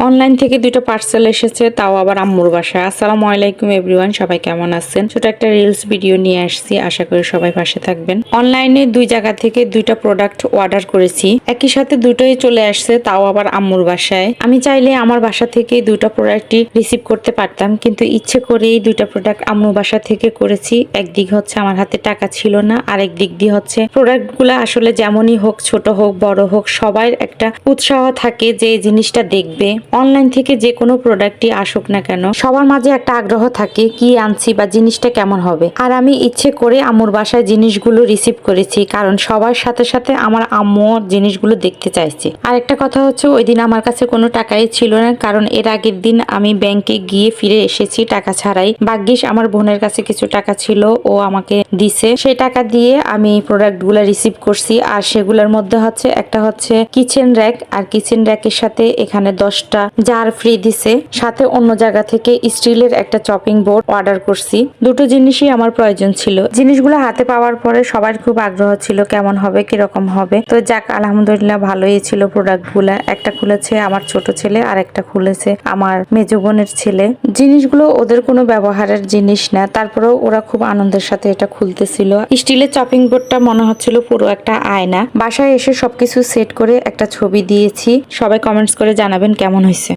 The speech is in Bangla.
অনলাইন থেকে দুটো পার্সেল এসেছে, তাও আবার আম্মুর বাসায়। আসসালামু আলাইকুম এভরিওয়ান, সবাই কেমন আছেন? ছোট একটা রিলস ভিডিও নিয়ে আসছি, আশা করি সবাই পাশে থাকবেন। অনলাইনে দুই জায়গা থেকে দুইটা প্রোডাক্ট অর্ডার করেছি, একই সাথে দুটোই চলে আসছে, তাও আবার আম্মুর বাসায়। আমি চাইলে আমার বাসা থেকে দুটো প্রোডাক্টই রিসিভ করতে পারতাম, কিন্তু ইচ্ছে করেই দুইটা প্রোডাক্ট আম্মুর বাসা থেকে করেছি। একদিক হচ্ছে আমার হাতে টাকা ছিল না, আরেক দিক দিয়ে হচ্ছে প্রোডাক্টগুলো আসলে যেমনই হোক, ছোট হোক বড় হোক, সবার একটা উৎসাহ থাকে যে এই জিনিসটা দেখবে। অনলাইন থেকে যে কোনো প্রোডাক্টই আসুক না কেন, সবার মাঝে একটা আগ্রহ থাকে কি আনছি বা জিনিসটা কেমন হবে। আর আমি ইচ্ছে করে আম্মুর বাসায় জিনিসগুলো রিসিভ করেছি, কারণ সবার সাথে সাথে আমার আম্মু জিনিসগুলো দেখতে চাইছে। আর একটা কথা হচ্ছে, ওই দিন আমার কাছে কোনো টাকাই ছিল না, কারণ এর আগের দিন আমি ব্যাংকে গিয়ে ফিরে এসেছি টাকা ছাড়াই। ভাগ্যিস আমার বোনের কাছে কিছু টাকা ছিল, ও আমাকে দিছে। সেই টাকা দিয়ে আমি প্রোডাক্টগুলো রিসিভ করছি। আর সেগুলোর মধ্যে হচ্ছে একটা হচ্ছে কিচেন র্যাক, আর কিচেন র্যাকের সাথে এখানে 10টা জার ফ্রি দিছে। সাথে অন্য জায়গা থেকে স্টিলের একটা চপিং বোর্ড অর্ডার করছি। দুটো জিনিসই আমার প্রয়োজন ছিল। জিনিসগুলো হাতে পাওয়ার পরে সবার খুব আগ্রহ ছিল কেমন হবে, কিরকম হবে। তো যাক, আলহামদুলিল্লাহ ভালোই ছিল প্রোডাক্টগুলা। একটা খুলেছে আমার ছোট ছেলে, আর একটা খুলেছে আমার মেজো বোনের ছেলে। জিনিসগুলো ওদের কোনো ব্যবহারের জিনিস না, তারপরেও ওরা খুব আনন্দের সাথে এটা খুলতেছিল। স্টিলের চপিং বোর্ডটা মনে হচ্ছিল পুরো একটা আয়না। বাসায় এসে সবকিছু সেট করে একটা ছবি দিয়েছি। সবাই কমেন্টস করে জানাবেন কেমন হয়েছে।